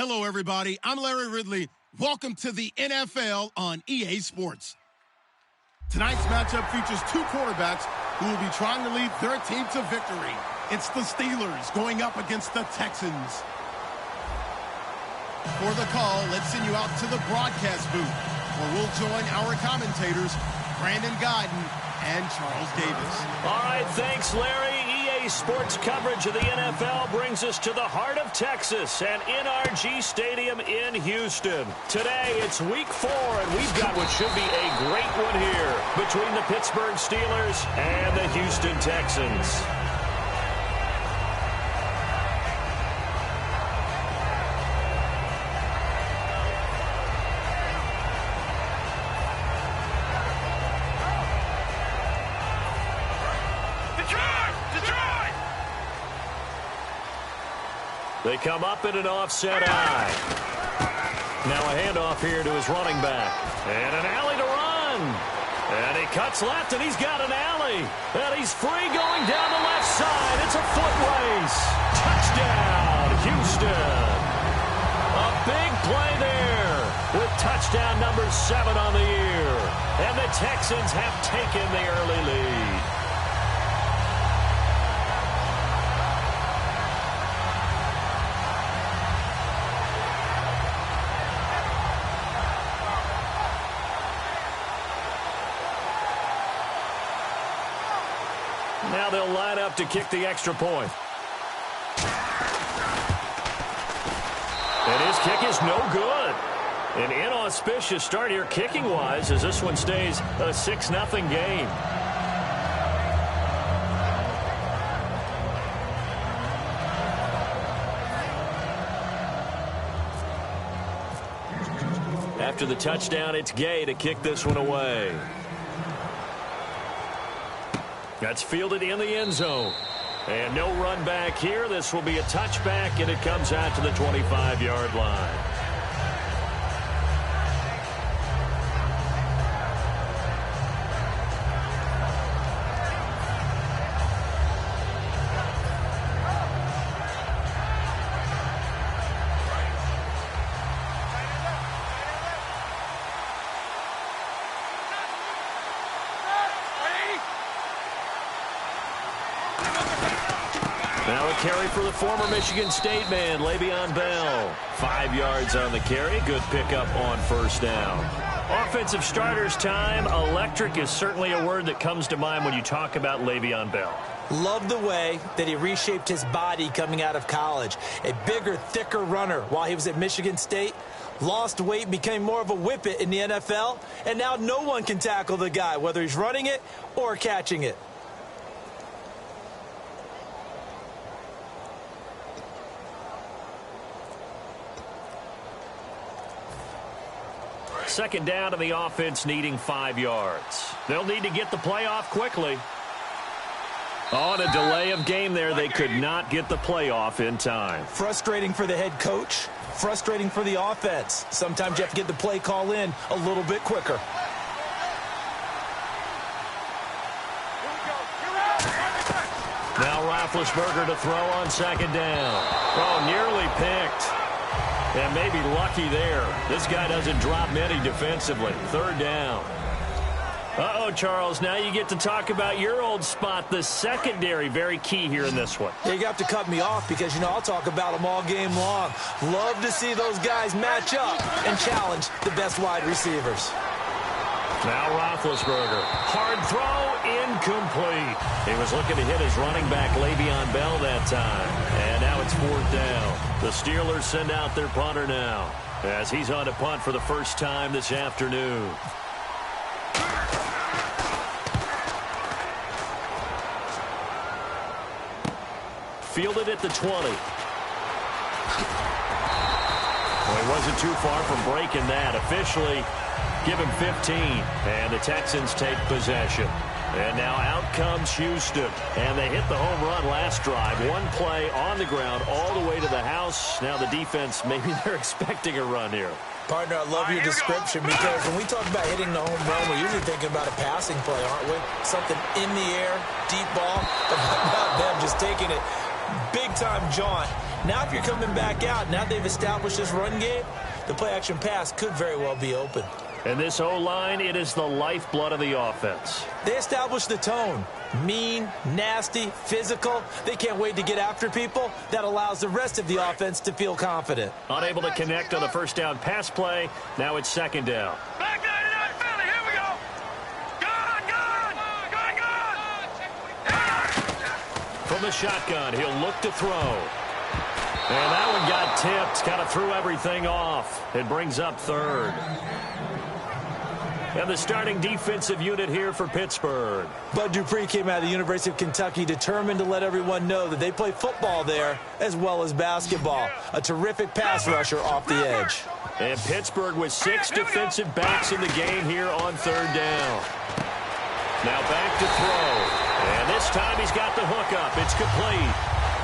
Hello, everybody. I'm Larry Ridley. Welcome to the NFL on EA Sports. Tonight's matchup features two quarterbacks who will be trying to lead their team to victory. It's the Steelers going up against the Texans. For the call, let's send you out to the broadcast booth, where we'll join our commentators, Brandon Godden and Charles Davis. All right, thanks, Larry. EA Sports coverage of the NFL brings us to the heart of Texas and NRG Stadium in Houston. Today, it's Week 4, and we've got what should be a great one here between the Pittsburgh Steelers and the Houston Texans. They come up in an offset eye. Now a handoff here to his running back. And an alley to run. And he cuts left, and he's got an alley. And he's free going down the left side. It's a foot race. Touchdown, Houston. A big play there with touchdown number 7 on the year. And the Texans have taken the early lead. Now they'll line up to kick the extra point. And his kick is no good. An inauspicious start here kicking-wise as this one stays a 6-0 game. After the touchdown, it's Gay to kick this one away. That's fielded in the end zone. And no run back here. This will be a touchback, and it comes out to the 25-yard line. Now a carry for the former Michigan State man, Le'Veon Bell. 5 yards on the carry. Good pickup on first down. Offensive starters time. Electric is certainly a word that comes to mind when you talk about Le'Veon Bell. Love the way that he reshaped his body coming out of college. A bigger, thicker runner while he was at Michigan State. Lost weight, became more of a whippet in the NFL. And now no one can tackle the guy, whether he's running it or catching it. Second down, and the offense needing 5 yards. They'll need to get the play off quickly. On a delay of game there, they could not get the play off in time. Frustrating for the head coach. Frustrating for the offense. Sometimes you have to get the play call in a little bit quicker. Now Roethlisberger to throw on second down. Oh, nearly picked. And maybe lucky there. This guy doesn't drop many defensively. Third down. Uh-oh, Charles. Now you get to talk about your old spot, the secondary. Very key here in this one. Yeah, you have to cut me off because, you know, I'll talk about them all game long. Love to see those guys match up and challenge the best wide receivers. Now Roethlisberger. Hard throw, incomplete. He was looking to hit his running back, Le'Veon Bell, that time. And now it's fourth down. The Steelers send out their punter now as he's on to punt for the first time this afternoon. Fielded at the 20. Well, he wasn't too far from breaking that. Officially, give him 15, and the Texans take possession. And now out comes Houston, and they hit the home run last drive. One play on the ground all the way to the house. Now the defense, maybe they're expecting a run here. Partner, I love your description because when we talk about hitting the home run, we're usually thinking about a passing play, aren't we? Something in the air, deep ball, but how about them just taking it big-time jaunt Now if you're coming back out, now they've established this run game, the play-action pass could very well be open. And this O-line, it is the lifeblood of the offense. They established the tone. Mean, nasty, physical. They can't wait to get after people. That allows the rest of the offense to feel confident. Unable to connect on the first down pass play. Now it's second down. Back down to that Philly. Here we go. Gone. From the shotgun, he'll look to throw. And that one got tipped. Kind of threw everything off. It brings up third. And the starting defensive unit here for Pittsburgh. Bud Dupree came out of the University of Kentucky determined to let everyone know that they play football there as well as basketball. A terrific pass rusher off the edge. And Pittsburgh with 6 defensive backs in the game here on third down. Now back to throw. And this time he's got the hook up. It's complete.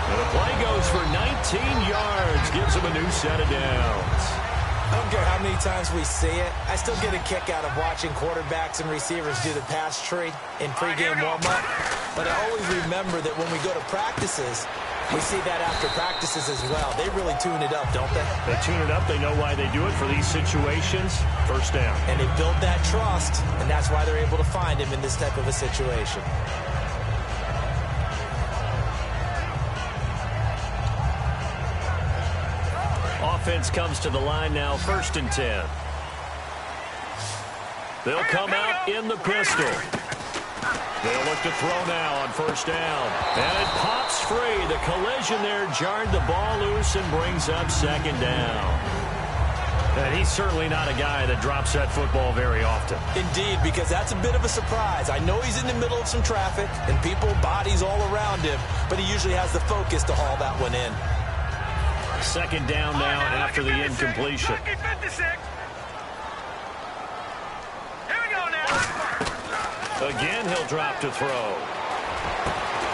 And the play goes for 19 yards. Gives him a new set of downs. I don't care how many times we see it. I still get a kick out of watching quarterbacks and receivers do the pass tree in pregame warm-up. But I always remember that when we go to practices, we see that after practices as well. They really tune it up, don't they? They tune it up. They know why they do it for these situations. First down. And they build that trust, and that's why they're able to find him in this type of a situation. Offense comes to the line now, 1st and 10. They'll come out in the pistol. They'll look to throw now on first down. And it pops free. The collision there jarred the ball loose and brings up second down. And he's certainly not a guy that drops that football very often. Indeed, because that's a bit of a surprise. I know he's in the middle of some traffic and people, bodies all around him, but he usually has the focus to haul that one in. Second down now after the incompletion. Here we go now. Again, he'll drop to throw.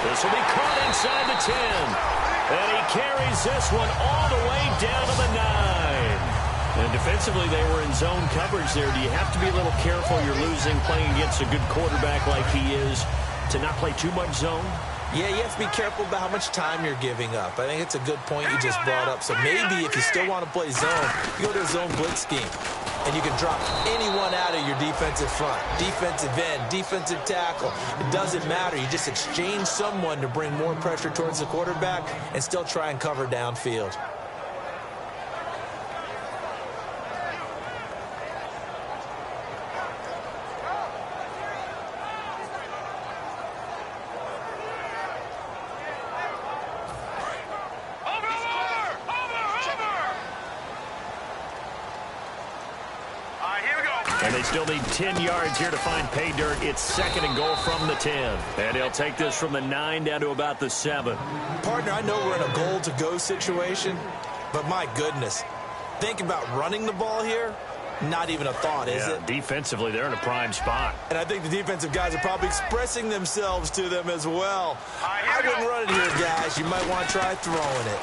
This will be caught inside the 10. And he carries this one all the way down to the 9. And defensively, they were in zone coverage there. Do you have to be a little careful? You're losing, playing against a good quarterback like he is, to not play too much zone? Yeah, you have to be careful about how much time you're giving up. I think it's a good point you just brought up. So maybe if you still want to play zone, you go to a zone blitz scheme. And you can drop anyone out of your defensive front. Defensive end, defensive tackle. It doesn't matter. You just exchange someone to bring more pressure towards the quarterback and still try and cover downfield. And they still need 10 yards here to find pay dirt. It's 2nd and goal from the 10. And he'll take this from the 9 down to about the 7. Partner, I know we're in a goal-to-go situation, but my goodness, think about running the ball here. Not even a thought, is it? Defensively, they're in a prime spot. And I think the defensive guys are probably expressing themselves to them as well. I wouldn't run it here, guys. You might want to try throwing it.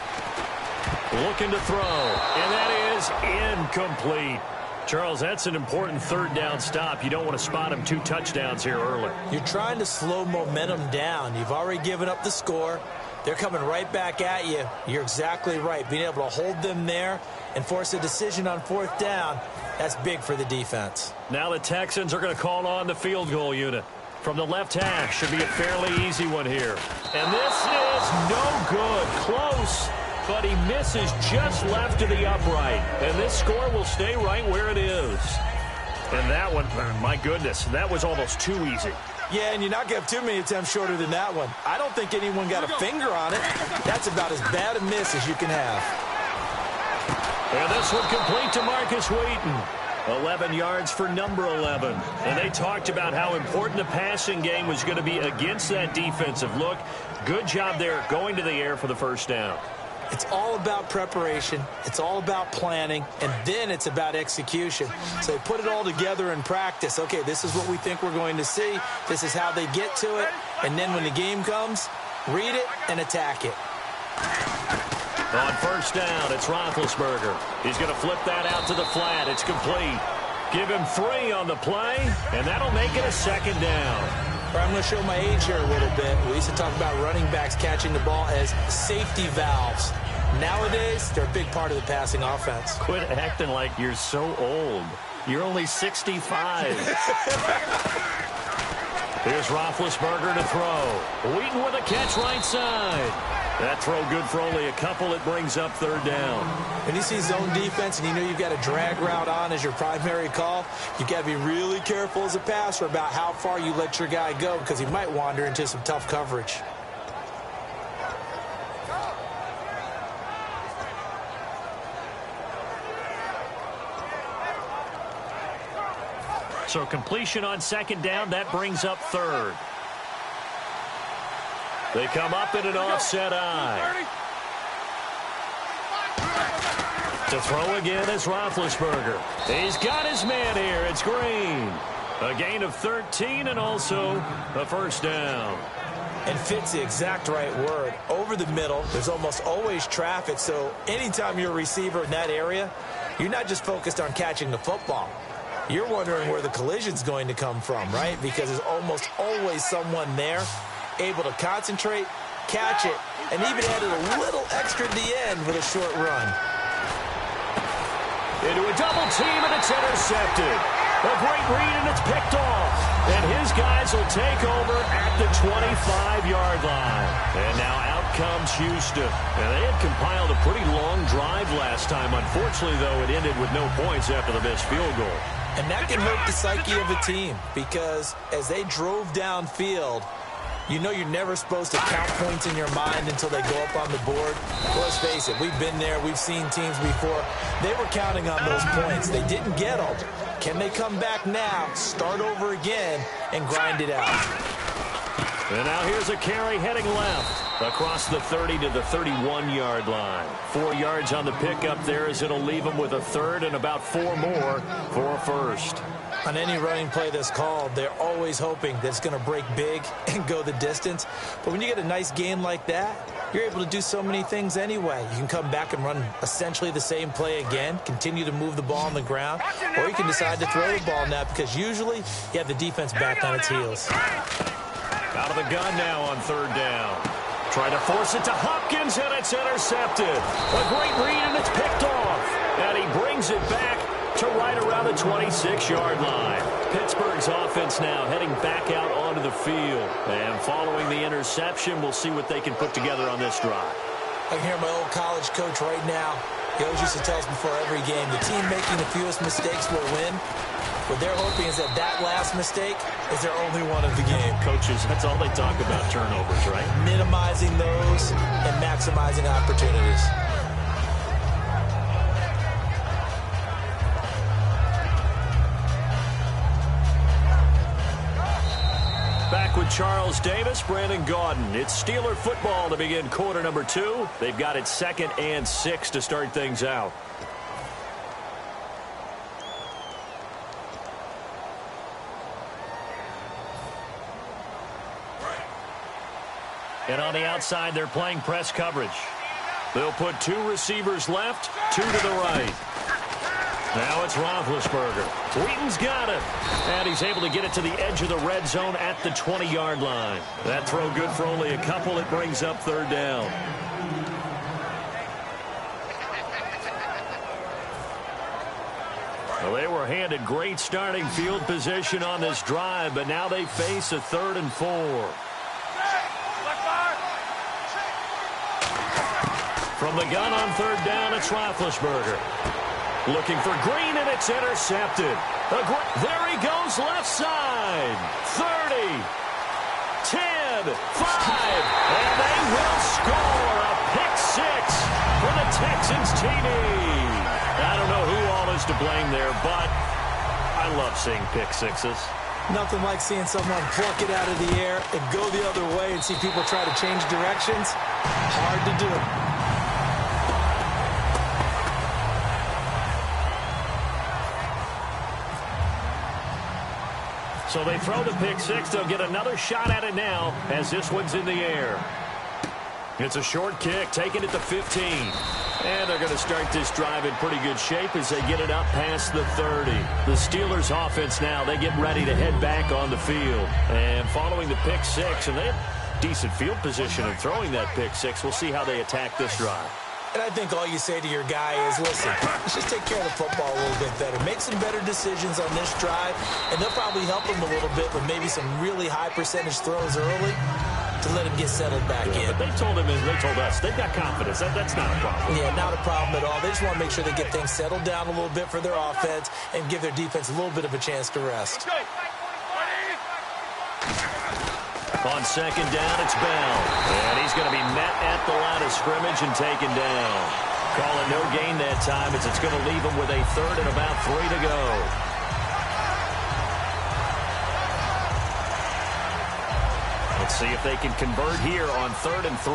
Looking to throw, and that is incomplete. Charles, that's an important third down stop. You don't want to spot him 2 touchdowns here early. You're trying to slow momentum down. You've already given up the score. They're coming right back at you. You're exactly right. Being able to hold them there and force a decision on 4th down, that's big for the defense. Now the Texans are going to call on the field goal unit. From the left hash, should be a fairly easy one here. And this is no good. Close, but he misses just left of the upright. And this score will stay right where it is. And that one, my goodness, that was almost too easy. Yeah, and you're not going to have too many attempts shorter than that one. I don't think anyone got a finger on it. That's about as bad a miss as you can have. And this one complete to Marcus Wheaton. 11 yards for number 11. And they talked about how important the passing game was going to be against that defensive look. Good job there going to the air for the first down. It's all about preparation. It's all about planning. And then it's about execution. So they put it all together in practice. Okay, this is what we think we're going to see. This is how they get to it. And then when the game comes, read it and attack it. On first down, it's Roethlisberger. He's going to flip that out to the flat. It's complete. Give him 3 on the play, and that'll make it a second down. I'm going to show my age here a little bit. We used to talk about running backs catching the ball as safety valves. Nowadays, they're a big part of the passing offense. Quit acting like you're so old. You're only 65. Here's Roethlisberger to throw. Wheaton with a catch right side. That throw good for only a couple. It brings up third down. When you see zone defense and you know you've got a drag route on as your primary call, you've got to be really careful as a passer about how far you let your guy go because he might wander into some tough coverage. So completion on second down, that brings up third. They come up in an offset eye. To throw again is Roethlisberger. He's got his man here. It's Green. A gain of 13 and also a first down. And fit's the exact right word. Over the middle, there's almost always traffic, so anytime you're a receiver in that area, you're not just focused on catching the football. You're wondering where the collision's going to come from, right? Because there's almost always someone there able to concentrate, catch it, and even added a little extra at the end with a short run. Into a double team, and it's intercepted. A great read, and it's picked off. And his guys will take over at the 25-yard line. And now out comes Houston. And they had compiled a pretty long drive last time. Unfortunately, though, it ended with no points after the missed field goal. And that can hurt the psyche of a team because as they drove downfield, you know you're never supposed to count points in your mind until they go up on the board. Well, let's face it, we've been there. We've seen teams before. They were counting on those points. They didn't get them. Can they come back now, start over again, and grind it out? And now here's a carry heading left across the 30 to the 31-yard line. 4 yards on the pickup there as it'll leave them with a third and about 4 more for a first. On any running play that's called, they're always hoping that it's going to break big and go the distance. But when you get a nice gain like that, you're able to do so many things anyway. You can come back and run essentially the same play again, continue to move the ball on the ground, or you can decide to throw the ball now because usually you have the defense back on its heels. Out of the gun now on third down. Trying to force it to Hopkins, and it's intercepted. A great read, and it's picked off. And he brings it back to right around the 26-yard line. Pittsburgh's offense now heading back out onto the field. And following the interception, we'll see what they can put together on this drive. I can hear my old college coach right now. He always used to tell us before every game, the team making the fewest mistakes will win. What they're hoping is that that last mistake is their only one of the game. Coaches, that's all they talk about, turnovers, right? Minimizing those and maximizing opportunities. Back with Charles Davis, Brandon Gaudin. It's Steeler football to begin quarter number 2. They've got it 2nd and 6 to start things out. And on the outside, they're playing press coverage. They'll put 2 receivers left, 2 to the right. Now it's Roethlisberger. Wheaton's got it. And he's able to get it to the edge of the red zone at the 20-yard line. That throw good for only a couple. It brings up third down. Well, they were handed great starting field position on this drive, but now they face a 3rd and 4. From the gun on third down, it's Roethlisberger. Looking for Green, and it's intercepted. There he goes, left side. 30, 10, 5, and they will score a pick 6 for the Texans TD. I don't know who all is to blame there, but I love seeing pick 6s. Nothing like seeing someone pluck it out of the air and go the other way and see people try to change directions. Hard to do. So they throw the pick 6. They'll get another shot at it now as this one's in the air. It's a short kick, taken at the 15. And they're going to start this drive in pretty good shape as they get it up past the 30. The Steelers offense now, they get ready to head back on the field. And following the pick six, and they have decent field position in throwing that pick six. We'll see how they attack this drive. And I think all you say to your guy is, listen, let's just take care of the football a little bit better. Make some better decisions on this drive, and they'll probably help him a little bit with maybe some really high percentage throws early to let him get settled back in. But they told him, and they told us, they've got confidence. That's not a problem. Yeah, not a problem at all. They just want to make sure they get things settled down a little bit for their offense and give their defense a little bit of a chance to rest. On second down, it's Bell. And he's going to be met at the line of scrimmage and taken down. Calling no gain that time as it's going to leave him with a third and about 3 to go. Let's see if they can convert here on 3rd and 3.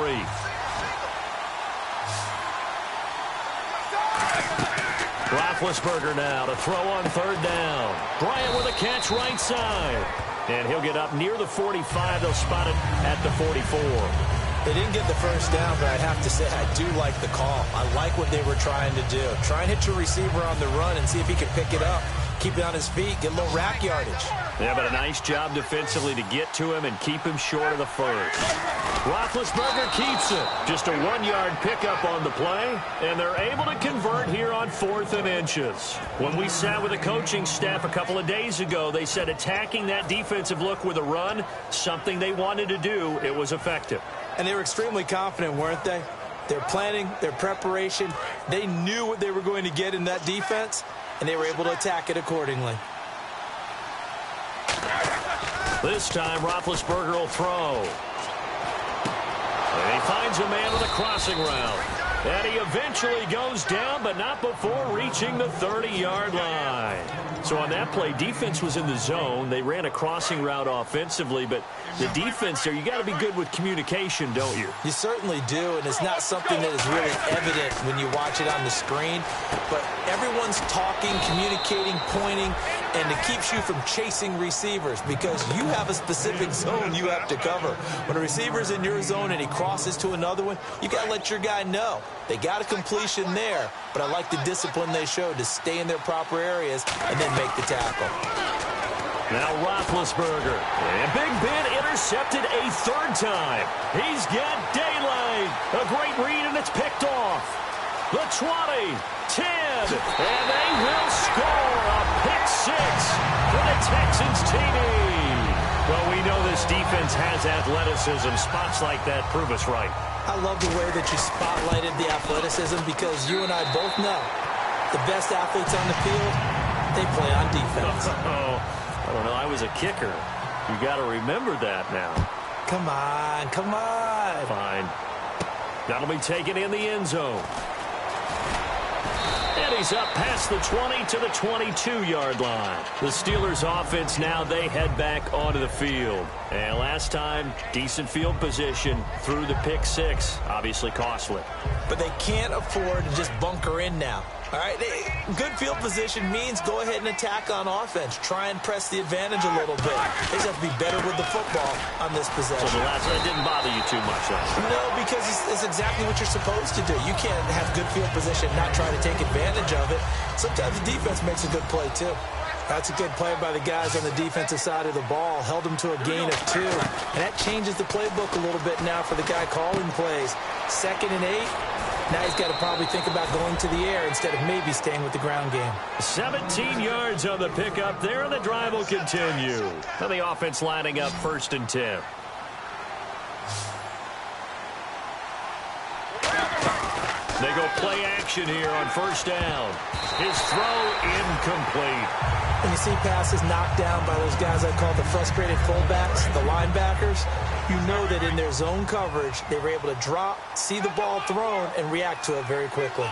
Roethlisberger now to throw on 3rd down. Bryant with a catch right side. And he'll get up near the 45. They'll spot it at the 44. They didn't get the first down, but I have to say I do like the call. I like what they were trying to do. Try and hit your receiver on the run and see if he can pick it up. Keep it on his feet, get a little rack yardage. Yeah, but a nice job defensively to get to him and keep him short of the first. Roethlisberger keeps it. Just a 1-yard pickup on the play, and they're able to convert here on 4th and inches. When we sat with the coaching staff a couple of days ago, they said attacking that defensive look with a run, something they wanted to do, it was effective. And they were extremely confident, weren't they? Their planning, their preparation, they knew what they were going to get in that defense, and they were able to attack it accordingly. This time, Roethlisberger will throw. And he finds a man with a crossing route. And he eventually goes down, but not before reaching the 30-yard line. So on that play, defense was in the zone. They ran a crossing route offensively, but the defense there, you got to be good with communication, don't you? You certainly do, and it's not something that is really evident when you watch it on the screen. But everyone's talking, communicating, pointing, and it keeps you from chasing receivers because you have a specific zone you have to cover. When a receiver's in your zone and he crosses to another one, you got to let your guy know. They got a completion there, but I like the discipline they showed to stay in their proper areas and then make the tackle. Now Roethlisberger. And Big Ben intercepted a 3rd time. He's got daylight. A great read, and it's picked off. The 20, 10, and they will score a pick 6 for the Texans TD. Well, we know this defense has athleticism. Spots like that prove us right. I love the way that you spotlighted the athleticism because you and I both know the best athletes on the field, they play on defense. I don't know. I was a kicker. You got to remember that now. Come on, come on. Fine. That'll be taken in the end zone. And he's up past the 20 to the 22-yard line. The Steelers offense now, they head back onto the field. And last time, decent field position through the pick 6. Obviously costly. But they can't afford to just bunker in now. All right, good field position means go ahead and attack on offense. Try and press the advantage a little bit. They just have to be better with the football on this possession. So the last one didn't bother you too much, though? No, because it's exactly what you're supposed to do. You can't have good field position, not try to take advantage of it. Sometimes the defense makes a good play, too. That's a good play by the guys on the defensive side of the ball. Held them to a gain of 2. And that changes the playbook a little bit now for the guy calling plays. 2nd and 8. Now he's got to probably think about going to the air instead of maybe staying with the ground game. 17 yards on the pickup there, and the drive will continue. And the offense lining up 1st and 10. They go play action here on 1st down. His throw incomplete. When you see passes knocked down by those guys I call the frustrated fullbacks, the linebackers, you know that in their zone coverage, they were able to drop, see the ball thrown, and react to it very quickly.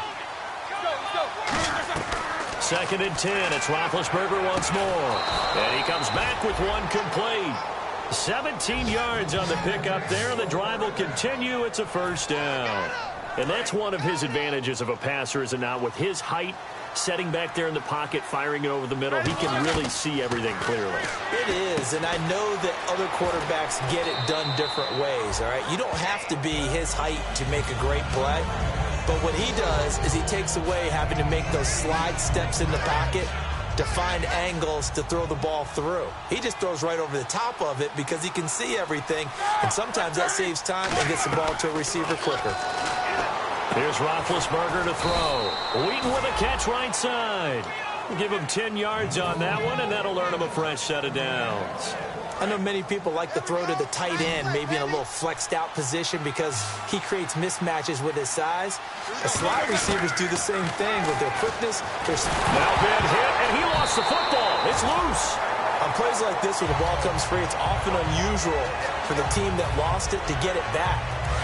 2nd and 10. It's Roethlisberger once more. And he comes back with one complete. 17 yards on the pickup there. The drive will continue. It's a 1st down. And that's one of his advantages of a passer, is it not? With his height, setting back there in the pocket, firing it over the middle, he can really see everything clearly. It is, and I know that other quarterbacks get it done different ways, all right? You don't have to be his height to make a great play, But what he does is he takes away having to make those slide steps in the pocket to find angles to throw the ball through. He just throws right over the top of it because he can see everything, and sometimes that saves time and gets the ball to a receiver quicker. Here's Roethlisberger to throw. Wheaton with a catch right side. We'll give him 10 yards on that one, and that'll earn him a fresh set of downs. I know many people like to throw to the tight end, maybe in a little flexed out position because he creates mismatches with his size. The slot receivers do the same thing with their quickness. Now bad hit, and he lost the football. It's loose. On plays like this where the ball comes free, it's often unusual for the team that lost it to get it back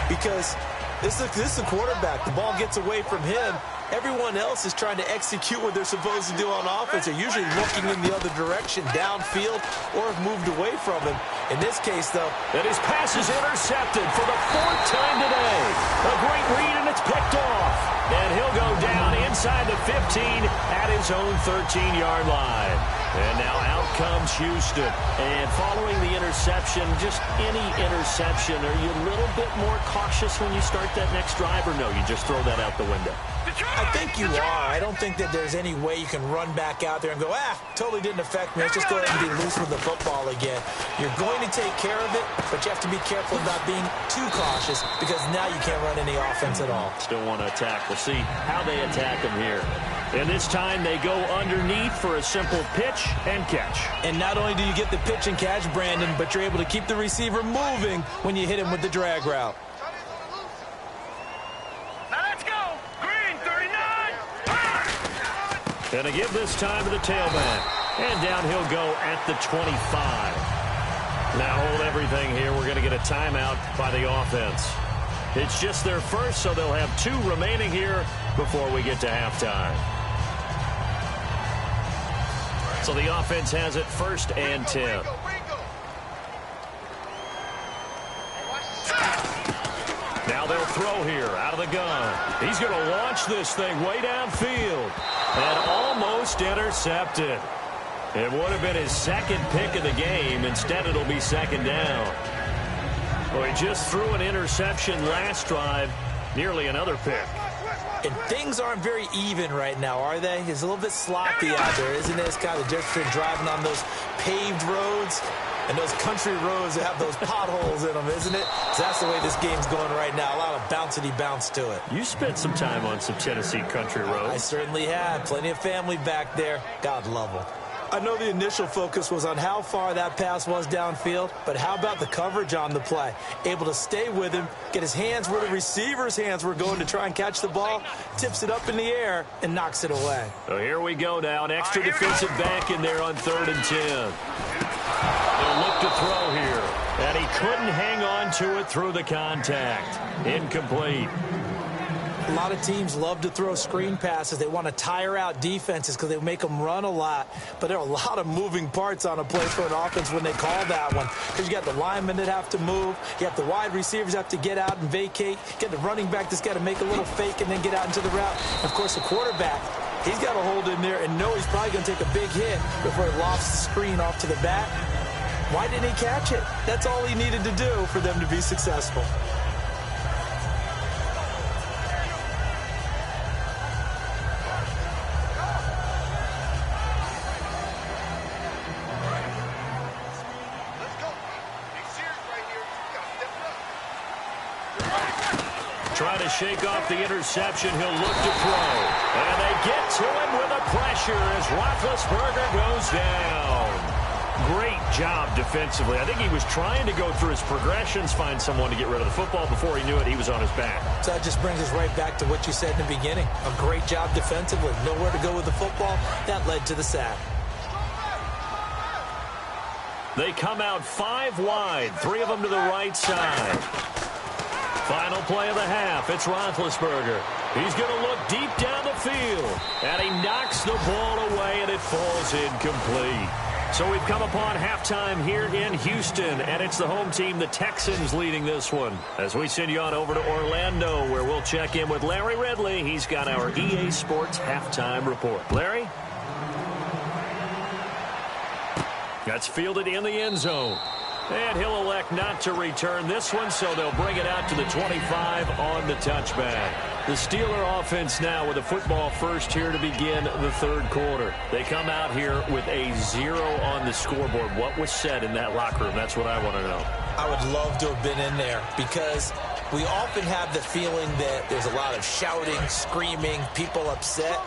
because this is a quarterback. The ball gets away from him. Everyone else is trying to execute what they're supposed to do on offense. They're usually looking in the other direction, downfield, or have moved away from him. In this case, though, and his pass is intercepted for the 4th time today. A great read, and it's picked off. And he'll go down inside the 15 at his own 13-yard line. And now out comes Houston. And following the interception, just any interception, are you a little bit more cautious when you start that next drive, or no, you just throw that out the window? I think you are. I don't think that there's any way you can run back out there and go, totally didn't affect me. Let's just go ahead and be loose with the football again. You're going to take care of it, but you have to be careful about being too cautious because now you can't run any offense at all. Still want to attack. We'll see how they attack him here. And this time they go underneath for a simple pitch and catch. And not only do you get the pitch and catch, Brandon, but you're able to keep the receiver moving when you hit him with the drag route. And a give this time to the tailback. And down he'll go at the 25. Now hold everything here. We're going to get a timeout by the offense. It's just their first, so they'll have 2 remaining here before we get to halftime. So the offense has it 1st and 10. Now they'll throw here out of the gun. He's going to launch this thing way downfield. And almost intercepted. It would have been his 2nd pick of the game. Instead, it'll be 2nd down. Well, he just threw an interception last drive. Nearly another pick. And things aren't very even right now, are they? It's a little bit sloppy out there, isn't it? It's kind of the difference between driving on those paved roads and those country roads that have those potholes in them, isn't it? So that's the way this game's going right now. A lot of bouncy bounce to it. You spent some time on some Tennessee country roads. I certainly have. Plenty of family back there. God love them. I know the initial focus was on how far that pass was downfield, but how about the coverage on the play? Able to stay with him, get his hands where the receiver's hands were going to try and catch the ball, tips it up in the air, and knocks it away. So here we go now. An extra defensive back in there on 3rd and 10. They'll look to throw here, and he couldn't hang on to it through the contact. Incomplete. A lot of teams love to throw screen passes. They want to tire out defenses because they make them run a lot. But there are a lot of moving parts on a play for an offense when they call that one. Because you got the linemen that have to move. You have the wide receivers have to get out and vacate. You got the running back that's got to make a little fake and then get out into the route. And of course, the quarterback, he's got to hold in there and know he's probably going to take a big hit before he lofts the screen off to the back. Why didn't he catch it? That's all he needed to do for them to be successful. Trying to shake off the interception. He'll look to throw. And they get to him with the pressure as Roethlisberger goes down. Great job defensively. I think he was trying to go through his progressions, find someone to get rid of the football. Before he knew it, he was on his back. So that just brings us right back to what you said in the beginning. A great job defensively. Nowhere to go with the football. That led to the sack. They come out 5 wide, 3 of them to the right side. Final play of the half. It's Roethlisberger. He's going to look deep down the field. And he knocks the ball away, and it falls incomplete. So we've come upon halftime here in Houston, and it's the home team, the Texans, leading this one. As we send you on over to Orlando, where we'll check in with Larry Ridley. He's got our EA Sports halftime report. Larry? That's fielded in the end zone. And he'll elect not to return this one, so they'll bring it out to the 25 on the touchback. The Steeler offense now with a football first here to begin the third quarter. They come out here with a 0 on the scoreboard. What was said in that locker room? That's what I want to know. I would love to have been in there because we often have the feeling that there's a lot of shouting, screaming, people upset.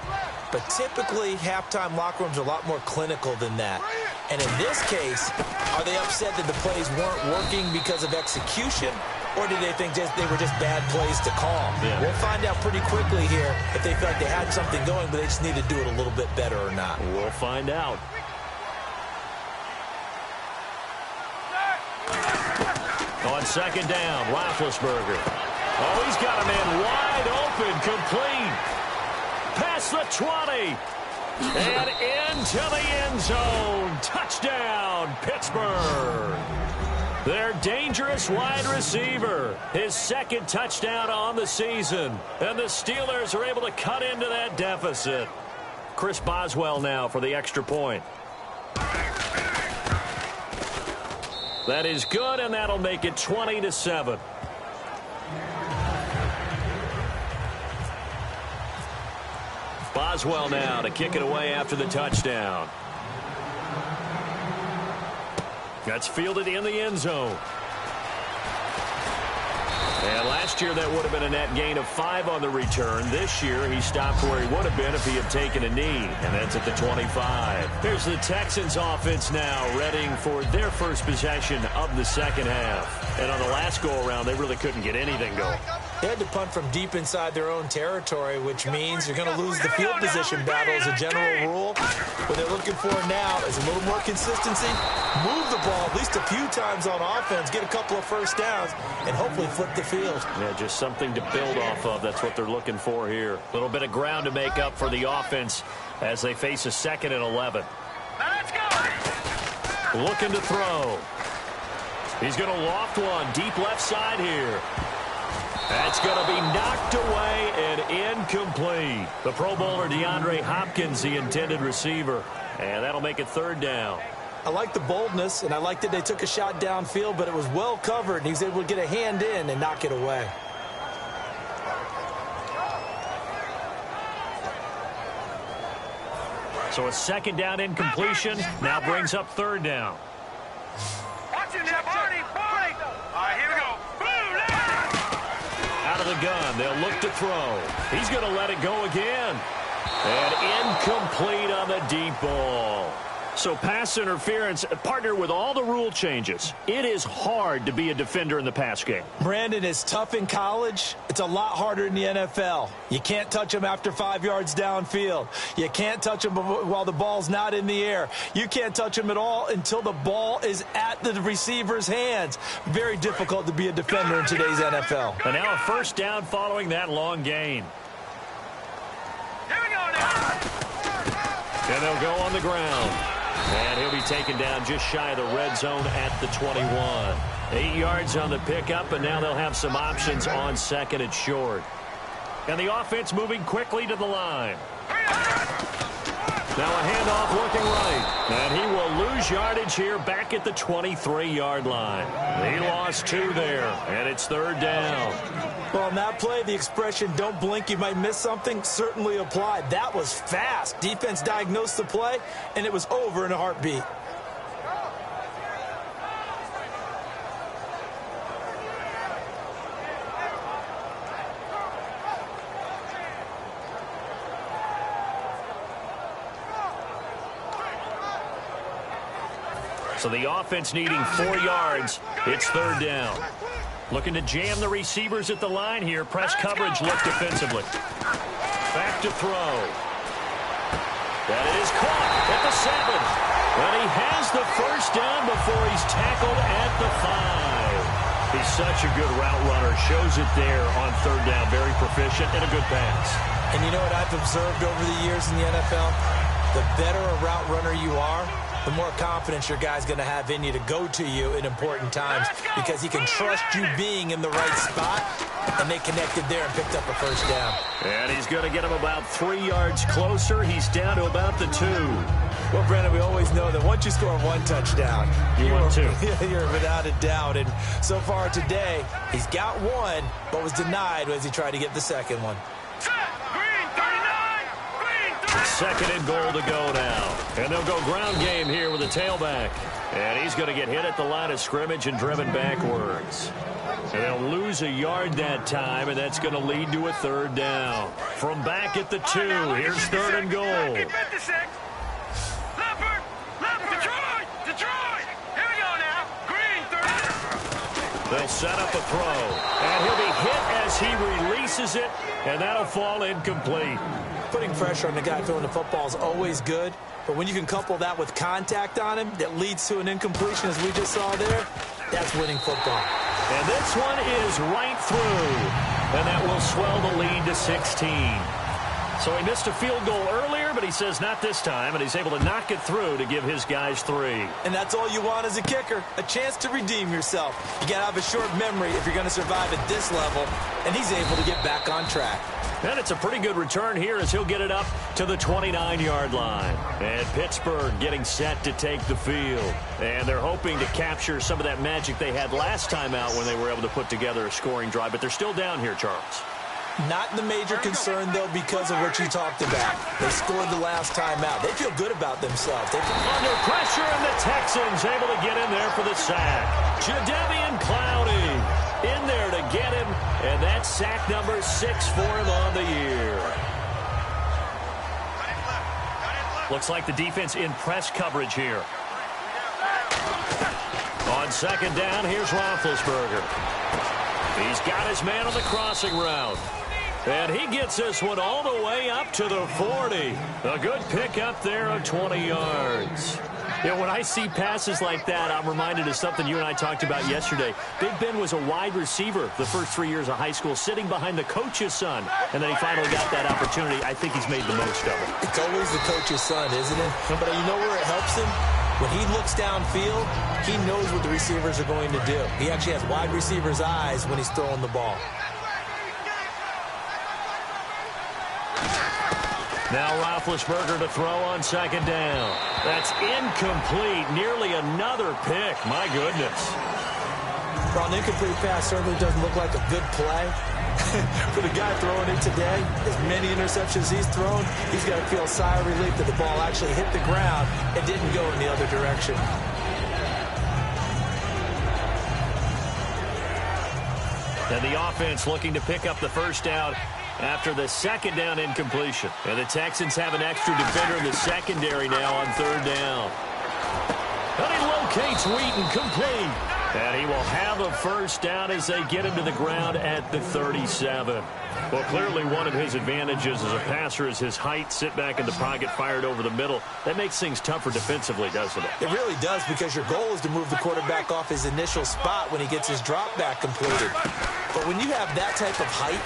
But typically, halftime locker rooms are a lot more clinical than that. And in this case, are they upset that the plays weren't working because of execution? Or did they think they were just bad plays to call? Yeah. We'll find out pretty quickly here if they felt like they had something going, but they just need to do it a little bit better or not. We'll find out. On second down, Roethlisberger. Oh, he's got a man wide open, complete. Past the 20. And into the end zone. Touchdown, Pittsburgh. Their dangerous wide receiver. His second touchdown on the season. And the Steelers are able to cut into that deficit. Chris Boswell now for the extra point. That is good, and that'll make it 20-7. Boswell now to kick it away after the touchdown. That's fielded in the end zone. And last year that would have been a net gain of 5 on the return. This year he stopped where he would have been if he had taken a knee. And that's at the 25. Here's the Texans offense now readying for their first possession of the second half. And on the last go-around, they really couldn't get anything going. They had to punt from deep inside their own territory, which means you're going to lose the field position battle as a general rule. What they're looking for now is a little more consistency, move the ball at least a few times on offense, get a couple of first downs, and hopefully flip the field. Yeah, just something to build off of. That's what they're looking for here. A little bit of ground to make up for the offense as they face a 2nd and 11. Let's go. Looking to throw. He's going to loft one deep left side here. That's going to be knocked away and incomplete. The Pro Bowler DeAndre Hopkins, the intended receiver. And that'll make it 3rd down. I like the boldness, and I like that they took a shot downfield, but it was well covered, and he was able to get a hand in and knock it away. So a 2nd down incompletion now brings up 3rd down. Watch it now, Barney. All right, here we go. Boom, Out of the gun, they'll look to throw. He's going to let it go again. And incomplete on the deep ball. So pass interference, partner with all the rule changes. It is hard to be a defender in the pass game. Brandon, is tough in college. It's a lot harder in the NFL. You can't touch him after 5 yards downfield. You can't touch him while the ball's not in the air. You can't touch him at all until the ball is at the receiver's hands. Very difficult to be a defender in today's NFL. And now a 1st down following that long gain. Here we go now. And they'll go on the ground. And he'll be taken down just shy of the red zone at the 21. 8 yards on the pickup, and now they'll have some options on 2nd and short. And the offense moving quickly to the line. Now a handoff looking right. And he will lose yardage here back at the 23-yard line. He lost 2 there, and it's 3rd down. Well, on that play, the expression, don't blink, you might miss something, certainly applied. That was fast. Defense diagnosed the play, and it was over in a heartbeat. So the offense needing 4 yards. It's 3rd down. Looking to jam the receivers at the line here. Press coverage look defensively. Back to throw. That is caught at the 7. And he has the 1st down before he's tackled at the 5. He's such a good route runner. Shows it there on 3rd down. Very proficient and a good pass. And you know what I've observed over the years in the NFL? The better a route runner you are, the more confidence your guy's going to have in you to go to you in important times because he can trust you being in the right spot, and they connected there and picked up a 1st down. And he's going to get him about 3 yards closer. He's down to about the 2. Well, Brandon, we always know that once you score one touchdown, you want two. You're without a doubt. And so far today, he's got one, but was denied as he tried to get the second one. Green 39! Green 39! Second and goal to go now. And they'll go ground game here with a tailback. And he's going to get hit at the line of scrimmage and driven backwards. And they'll lose a yard that time, and that's going to lead to a third down. From back at the 2, here's third and goal. Detroit! Here we go now. Green 30. They'll set up a throw. And he'll be hit as he releases it, and that'll fall incomplete. Putting pressure on the guy throwing the football is always good, but when you can couple that with contact on him that leads to an incompletion, as we just saw there, that's winning football. And this one is right through, and that will swell the lead to 16. So he missed a field goal earlier, but he says not this time, and he's able to knock it through to give his guys 3. And that's all you want as a kicker, a chance to redeem yourself. You got to have a short memory if you're going to survive at this level, and he's able to get back on track. And it's a pretty good return here as he'll get it up to the 29-yard line. And Pittsburgh getting set to take the field. And they're hoping to capture some of that magic they had last time out when they were able to put together a scoring drive. But they're still down here, Charles. Not the major concern, though, because of what you talked about. They scored the last time out. They feel good about themselves. Under pressure, and the Texans able to get in there for the sack. Jadeveon Clowney in there to get him, and that's sack number 6 for him on the year. Looks like the defense in press coverage here. On second down, here's Roethlisberger. He's got his man on the crossing route. And he gets this one all the way up to the 40. A good pickup there of 20 yards. Yeah, when I see passes like that, I'm reminded of something you and I talked about yesterday. Big Ben was a wide receiver the first 3 years of high school, sitting behind the coach's son. And then he finally got that opportunity. I think he's made the most of it. It's always the coach's son, isn't it? But you know where it helps him? When he looks downfield, he knows what the receivers are going to do. He actually has wide receivers' eyes when he's throwing the ball. Now Roethlisberger to throw on second down. That's incomplete. Nearly another pick. My goodness. Well, an incomplete pass certainly doesn't look like a good play. For the guy throwing it today, as many interceptions he's thrown, he's got to feel a sigh of relief that the ball actually hit the ground and didn't go in the other direction. And the offense looking to pick up the first down after the second down incompletion. And the Texans have an extra defender in the secondary now on third down. And he locates Wheaton, complete. And he will have a first down as they get him to the ground at the 37. Well, clearly one of his advantages as a passer is his height. Sit back in the pocket, fired over the middle. That makes things tougher defensively, doesn't it? It really does, because your goal is to move the quarterback off his initial spot when he gets his drop back completed. But when you have that type of height,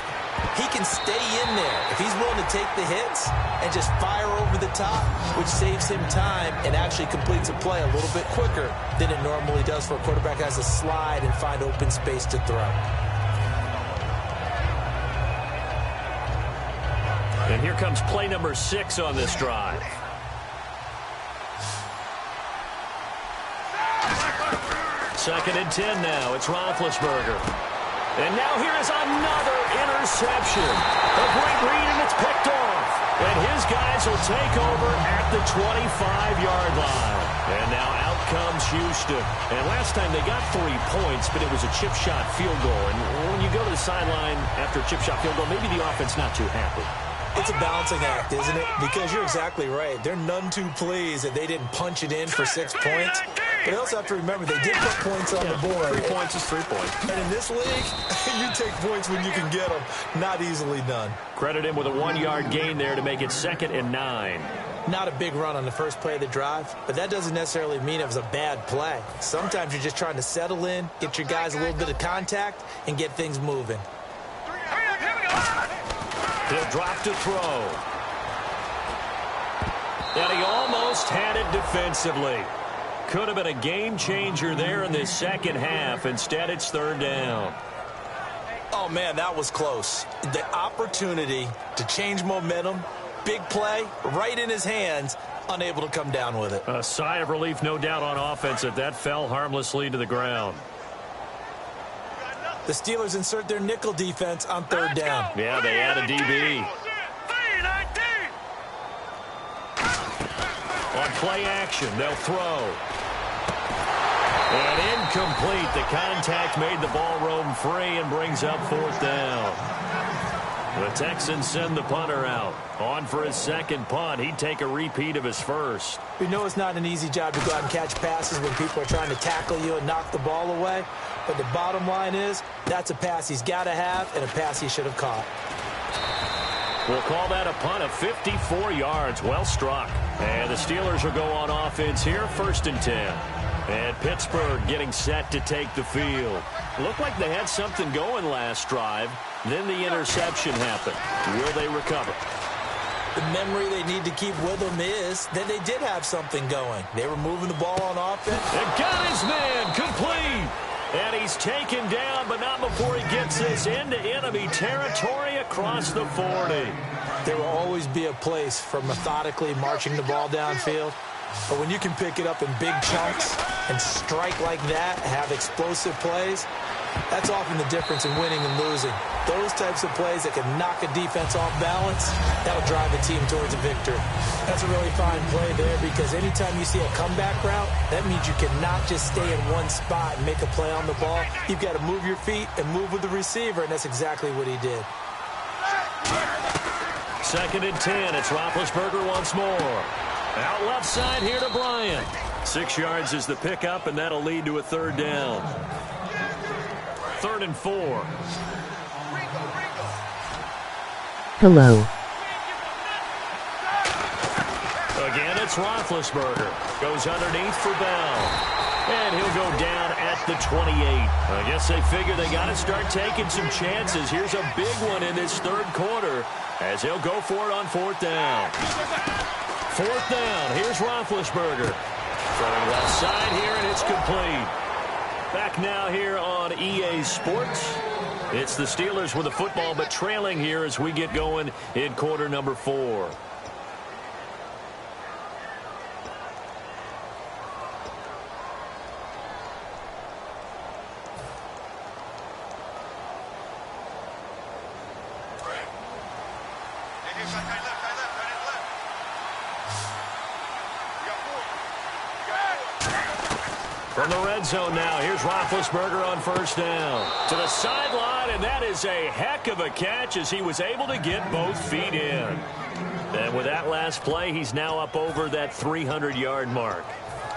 he can stay in there if he's willing to take the hits and just fire over the top, which saves him time and actually completes a play a little bit quicker than it normally does for a quarterback who has to slide and find open space to throw. And here comes play number 6 on this drive. Second and 10 now. It's Roethlisberger. And now here is another interception. A great read, and it's picked off. And his guys will take over at the 25-yard line. And now out comes Houston. And last time they got 3 points, but it was a chip shot field goal. And when you go to the sideline after a chip shot field goal, maybe the offense not too happy. It's a balancing act, isn't it? Because you're exactly right. They're none too pleased that they didn't punch it in for 6 points. But you also have to remember they did put points on the board. 3 points is 3 points. And in this league, you take points when you can get them. Not easily done. Credit him with a 1-yard gain there to make it 2nd and 9. Not a big run on the first play of the drive, but that doesn't necessarily mean it was a bad play. Sometimes you're just trying to settle in, get your guys a little bit of contact, and get things moving. He'll drop to throw. And he almost had it defensively. Could have been a game changer there in this second half. Instead, it's third down. Oh, man, that was close. The opportunity to change momentum, big play, right in his hands, unable to come down with it. A sigh of relief, no doubt, on offense that fell harmlessly to the ground. The Steelers insert their nickel defense on third down. Yeah, they add a DB. On play action, they'll throw. And incomplete. The contact made the ball roam free and brings up fourth down. The Texans send the punter out. On for his second punt. He'd take a repeat of his first. We know it's not an easy job to go out and catch passes when people are trying to tackle you and knock the ball away. But the bottom line is, that's a pass he's got to have and a pass he should have caught. We'll call that a punt of 54 yards. Well struck. And the Steelers will go on offense here, 1st and 10. And Pittsburgh getting set to take the field. Looked like they had something going last drive. Then the interception happened. Will they recover? The memory they need to keep with them is that they did have something going. They were moving the ball on offense. And got his man complete. And he's taken down, but not before he gets this into enemy territory across the 40. There will always be a place for methodically marching the ball downfield. But when you can pick it up in big chunks and strike like that, have explosive plays, that's often the difference in winning and losing. Those types of plays that can knock a defense off balance, that'll drive a team towards a victory. That's a really fine play there because anytime you see a comeback route, that means you cannot just stay in one spot and make a play on the ball. You've got to move your feet and move with the receiver, and that's exactly what he did. 2nd and 10. It's Roethlisberger once more. Out left side here to Bryant. 6 yards is the pickup, and that'll lead to a 3rd down. 3rd and 4. Hello. Again, it's Roethlisberger. Goes underneath for Bell. And he'll go down at the 28. I guess they figure they got to start taking some chances. Here's a big one in this 3rd quarter as he'll go for it on 4th down. 4th down. Here's Roethlisberger. Throwing left side here, and it's complete. Back now here on EA Sports. It's the Steelers with the football, but trailing here as we get going in quarter number 4. From the red zone now, here's Roethlisberger on 1st down. To the sideline, and that is a heck of a catch as he was able to get both feet in. And with that last play, he's now up over that 300-yard mark.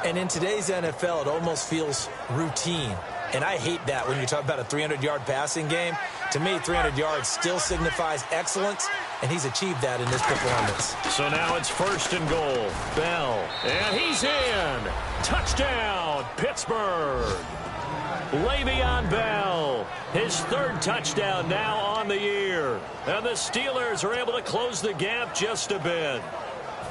And in today's NFL, it almost feels routine. And I hate that when you talk about a 300-yard passing game. To me, 300 yards still signifies excellence, and he's achieved that in this performance. So now it's 1st and goal. Bell, and he's in. Touchdown, Pittsburgh. Le'Veon Bell, his 3rd touchdown now on the year. And the Steelers are able to close the gap just a bit.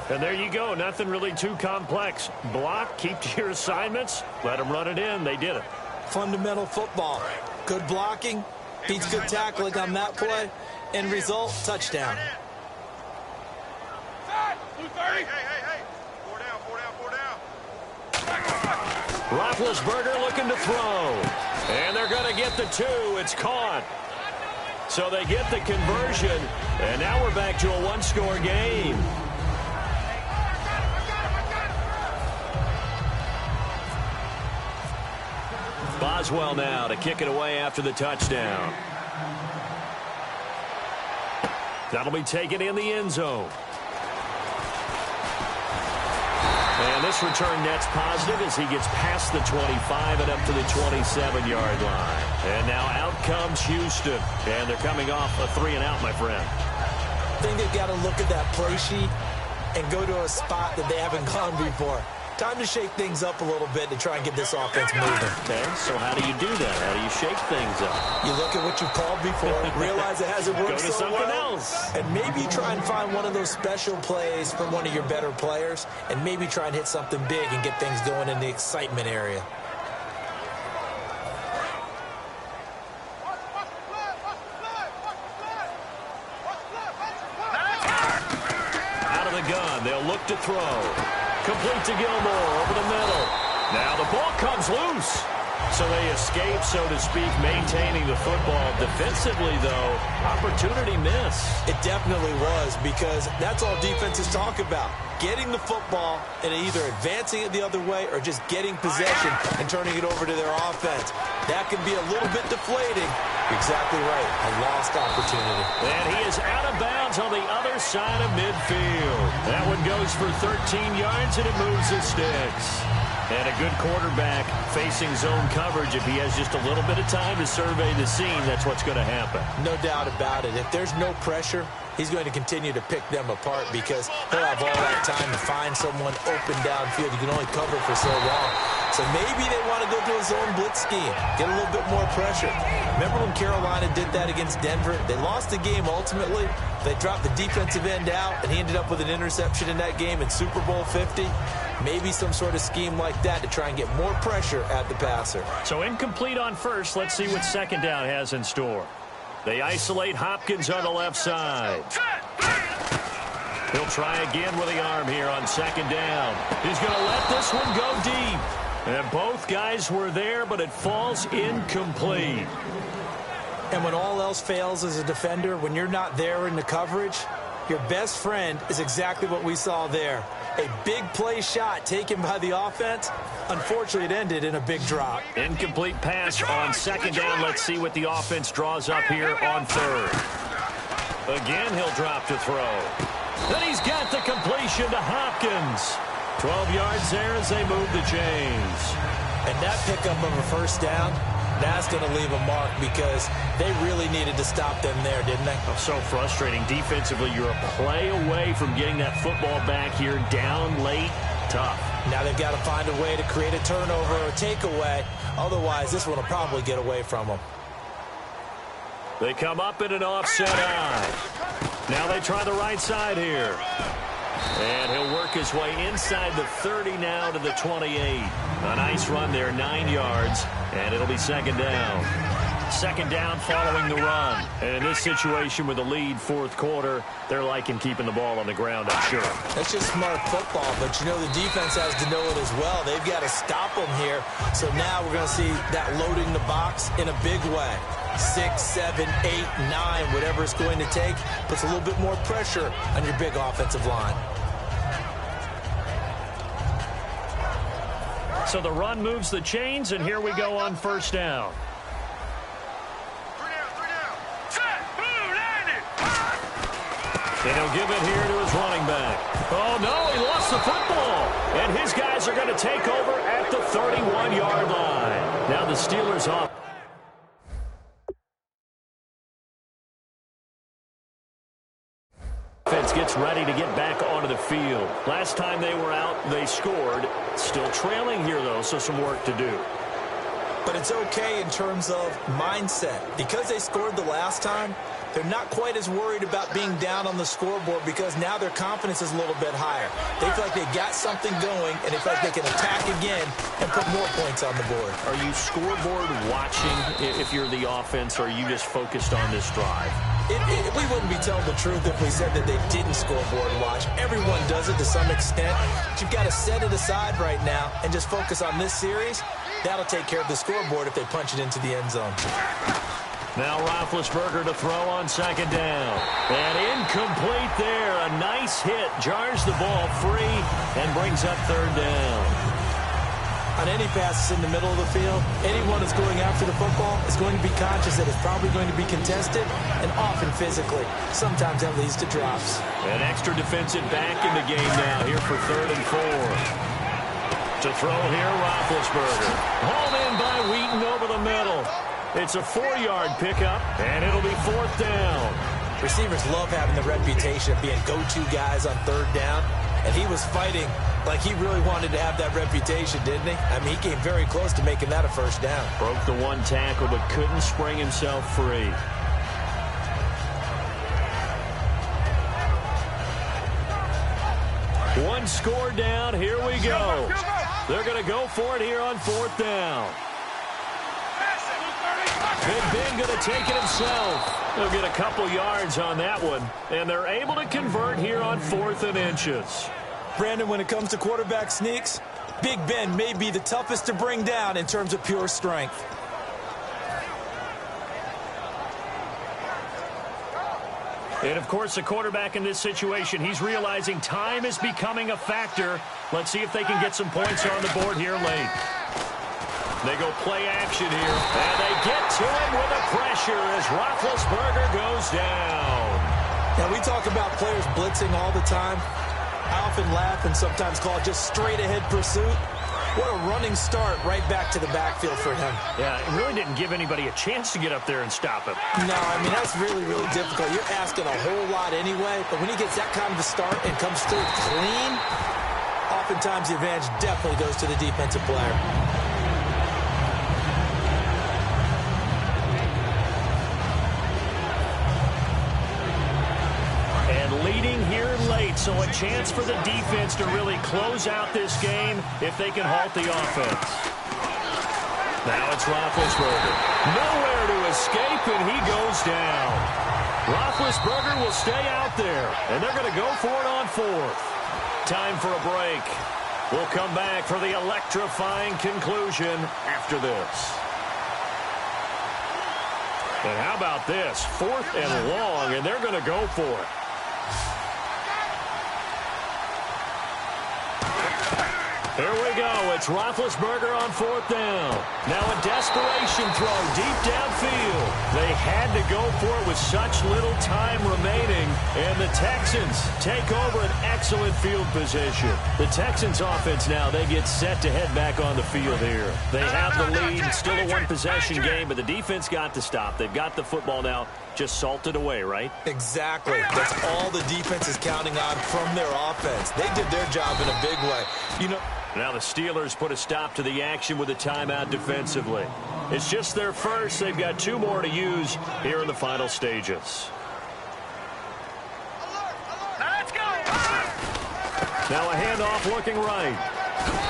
And there you go, nothing really too complex. Block, keep to your assignments, let them run it in. They did it. Fundamental football. Good blocking, beats good tackling on that play, end result, touchdown. Hey. 4 down. Roethlisberger looking to throw. And they're going to get the 2. It's caught. So they get the conversion. And now we're back to a 1-score game. Boswell now to kick it away after the touchdown. That'll be taken in the end zone. And this return net's positive as he gets past the 25 and up to the 27-yard line. And now out comes Houston. And they're coming off a 3-and-out, my friend. I think they've got to look at that play sheet and go to a spot that they haven't gone before. Time to shake things up a little bit to try and get this offense moving. Okay, so how do you do that? How do you shake things up? You look at what you've called before, realize it hasn't worked Go to so something well, else. and maybe try and find one of those special plays from one of your better players, and maybe try and hit something big and get things going in the excitement area. gun. They'll look to throw. Complete to Gilmore over the middle. Now the ball comes loose. So they escape, so to speak, maintaining the football. Defensively, though, opportunity miss. It definitely was, because that's all defenses talk about. Getting the football and either advancing it the other way or just getting possession and turning it over to their offense. That can be a little bit deflating. Exactly right. A lost opportunity. And he is out of bounds on the other side of midfield. That one goes for 13 yards, and it moves the sticks. And a good quarterback facing zone coverage. If he has just a little bit of time to survey the scene, that's what's going to happen. No doubt about it. If there's no pressure, he's going to continue to pick them apart, because he'll have all that time to find someone open downfield. You can only cover for so long. So maybe they want to go to a zone blitz scheme, get a little bit more pressure. Remember when Carolina did that against Denver? They lost the game ultimately. They dropped the defensive end out, and he ended up with an interception in that game in Super Bowl 50. Maybe some sort of scheme like that to try and get more pressure at the passer. So incomplete on first. Let's see what second down has in store. They isolate Hopkins on the left side. He'll try again with the arm here on second down. He's going to let this one go deep. And both guys were there, but it falls incomplete. And when all else fails as a defender, when you're not there in the coverage, your best friend is exactly what we saw there. A big play shot taken by the offense. Unfortunately, it ended in a big drop. Incomplete pass on second down. Let's see what the offense draws up here on third. Again, he'll drop to throw. Then he's got the completion to Hopkins. 12 yards there as they move the chains. And that pickup of a first down, that's going to leave a mark, because they really needed to stop them there, didn't they? Oh, so frustrating. Defensively, you're a play away from getting that football back here, down late. Tough. Now they've got to find a way to create a turnover or a takeaway. Otherwise, this one will probably get away from them. They come up in an offset eye. Now they try the right side here. And he'll work his way inside the 30 now to the 28. A nice run there, 9 yards, and it'll be second down. Second down following the run. And in this situation with the lead fourth quarter, they're liking keeping the ball on the ground, I'm sure. That's just smart football, but you know the defense has to know it as well. They've got to stop them here. So now we're going to see that loading the box in a big way. 6, 7, 8, 9, whatever it's going to take, puts a little bit more pressure on your big offensive line. So the run moves the chains, and here we go on first down. And he'll give it here to his running back. Oh, no, he lost the football. And his guys are going to take over at the 31-yard line. Now the Steelers off. Defense gets ready to get back onto the field. Last time they were out, they scored. Still trailing here, though, so some work to do. But it's okay in terms of mindset. Because they scored the last time, they're not quite as worried about being down on the scoreboard, because now their confidence is a little bit higher. They feel like they got something going, and they feel like they can attack again and put more points on the board. Are you scoreboard watching if you're the offense, or are you just focused on this drive? We wouldn't be telling the truth if we said that they didn't scoreboard watch. Everyone does it to some extent. But you've got to set it aside right now and just focus on this series. That'll take care of the scoreboard if they punch it into the end zone. Now Roethlisberger to throw on second down. And incomplete there. A nice hit. Jars the ball free and brings up third down. On any passes in the middle of the field, anyone that's going after the football is going to be conscious that it's probably going to be contested, and often physically. Sometimes that leads to drops. An extra defensive back in the game now here for 3rd and 4. To throw here, Roethlisberger. Hauled in by Wheaton over the middle. It's a 4-yard pickup, and it'll be 4th down. Receivers love having the reputation of being go-to guys on 3rd down, and he was fighting like he really wanted to have that reputation, didn't he? I mean, he came very close to making that a first down. Broke the one tackle, but couldn't spring himself free. One score down. Here we go. They're going to go for it here on 4th down. Big Ben going to take it himself. He'll get a couple yards on that one, and they're able to convert here on 4th and inches. Brandon, when it comes to quarterback sneaks, Big Ben may be the toughest to bring down in terms of pure strength. And, of course, the quarterback in this situation, he's realizing time is becoming a factor. Let's see if they can get some points on the board here late. They go play action here, and they get to him with the pressure as Roethlisberger goes down. Now, we talk about players blitzing all the time. I often laugh and sometimes call it just straight-ahead pursuit. What a running start right back to the backfield for him. Yeah, it really didn't give anybody a chance to get up there and stop him. No, I mean, that's really, really difficult. You're asking a whole lot anyway, but when he gets that kind of a start and comes through clean, oftentimes the advantage definitely goes to the defensive player. Leading here late, so a chance for the defense to really close out this game if they can halt the offense. Now it's Roethlisberger. Nowhere to escape, and he goes down. Roethlisberger will stay out there, and they're going to go for it on 4th. Time for a break. We'll come back for the electrifying conclusion after this. And how about this? 4th and long, and they're going to go for it. Here we go. It's Roethlisberger on 4th down. Now a desperation throw deep downfield. They had to go for it with such little time remaining, and the Texans take over an excellent field position. The Texans offense now, they get set to head back on the field here. They have the lead. It's still a one-possession game, but the defense got to stop. They've got the football now. Just salted away, right? Exactly. That's all the defense is counting on from their offense. They did their job in a big way. You know, now the Steelers put a stop to the action with a timeout defensively. It's just their first. They've got 2 more to use here in the final stages. Let's go! Now a handoff looking right.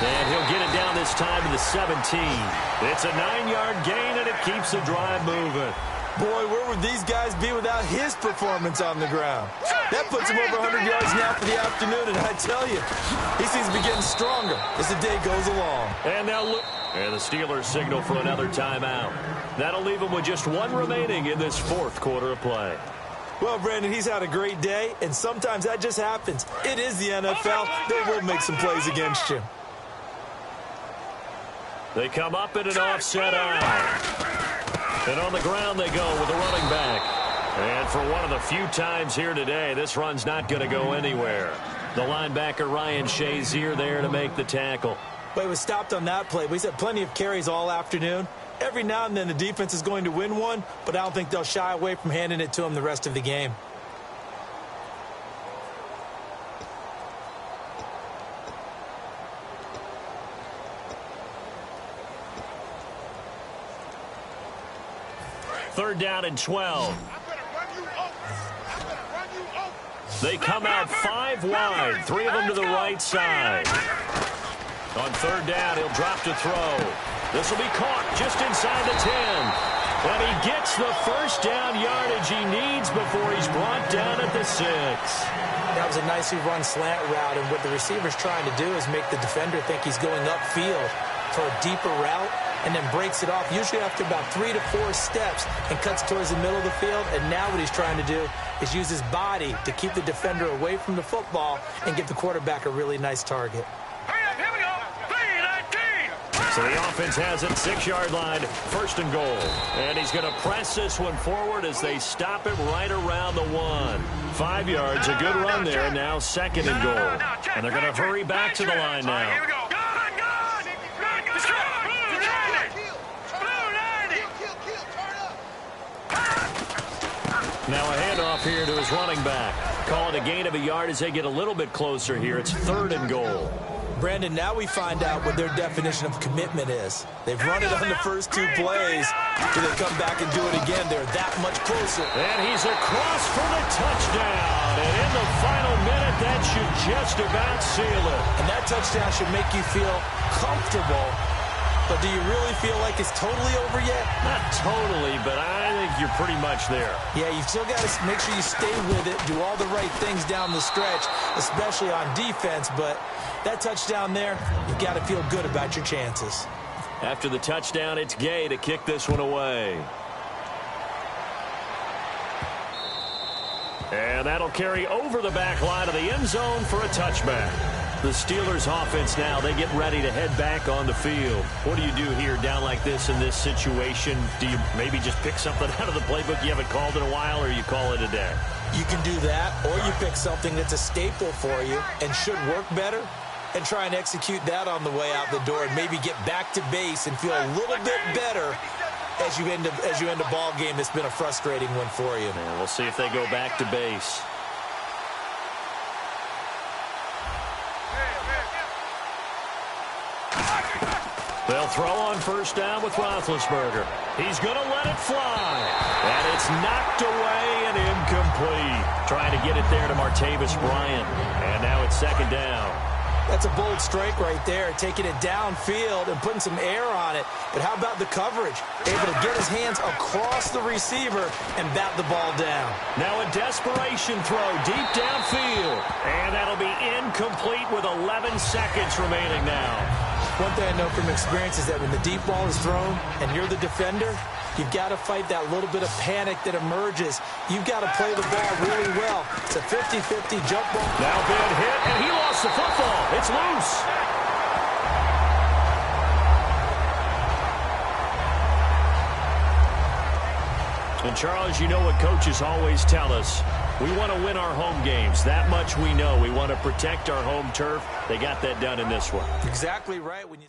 And he'll get it down this time to the 17. It's a 9-yard gain, and it keeps the drive moving. Boy, where would these guys be without his performance on the ground? That puts him over 100 yards now for the afternoon, and I tell you, he seems to be getting stronger as the day goes along. And now look. And the Steelers signal for another timeout. That'll leave them with just 1 remaining in this 4th quarter of play. Well, Brandon, he's had a great day, and sometimes that just happens. It is the NFL. They will make some plays against you. They come up in an offset eye. And on the ground they go with the running back. And for one of the few times here today, this run's not going to go anywhere. The linebacker, Ryan Shazier, there to make the tackle. But he was stopped on that play. He's had plenty of carries all afternoon. Every now and then the defense is going to win one, but I don't think they'll shy away from handing it to him the rest of the game. Third down and 12. They come out 5 wide, 3 of them to the right side. On 3rd down, he'll drop to throw. This will be caught just inside the 10. And he gets the first down yardage he needs before he's brought down at the 6. That was a nicely run slant route, and what the receiver's trying to do is make the defender think he's going upfield for a deeper route, and then breaks it off, usually after about 3 to 4 steps, and cuts towards the middle of the field. And now what he's trying to do is use his body to keep the defender away from the football and give the quarterback a really nice target. Here we go. 3-19. So the offense has it, 6-yard line, 1st and goal. And he's going to press this one forward as they stop it right around the 1. 5 yards, a good run there, now 2nd and goal. And they're going to hurry back to the line now. Here we go. Now a handoff here to his running back. Call it a gain of a yard as they get a little bit closer here. It's 3rd and goal. Brandon, now we find out what their definition of commitment is. They've run it on the first 2 plays. Do they come back and do it again? They're that much closer. And he's across for the touchdown. And in the final minute, that should just about seal it. And that touchdown should make you feel comfortable But do you really feel like it's totally over yet? Not totally, but I think you're pretty much there. Yeah, you still got to make sure you stay with it, do all the right things down the stretch, especially on defense. But that touchdown there, you got to feel good about your chances. After the touchdown, it's Gay to kick this one away. And that'll carry over the back line of the end zone for a touchback. The Steelers offense now, they get ready to head back on the field. What do you do here down like this in this situation? Do you maybe just pick something out of the playbook you haven't called in a while, or you call it a day? You can do that, or you pick something that's a staple for you and should work better and try and execute that on the way out the door and maybe get back to base and feel a little bit better as you end a ball game that's been a frustrating one for you. And we'll see if they go back to base. They'll throw on first down with Roethlisberger. He's going to let it fly. And it's knocked away and incomplete. Trying to get it there to Martavis Bryant. And now it's second down. That's a bold strike right there, taking it downfield and putting some air on it. But how about the coverage? Able to get his hands across the receiver and bat the ball down. Now a desperation throw deep downfield. And that'll be incomplete with 11 seconds remaining now. One thing I know from experience is that when the deep ball is thrown and you're the defender, you've got to fight that little bit of panic that emerges. You've got to play the ball really well. It's a 50-50 jump ball. Now bad hit, and he lost the football. It's loose. And Charles, you know what coaches always tell us. We want to win our home games. That much we know. We want to protect our home turf. They got that done in this one. Exactly right. When you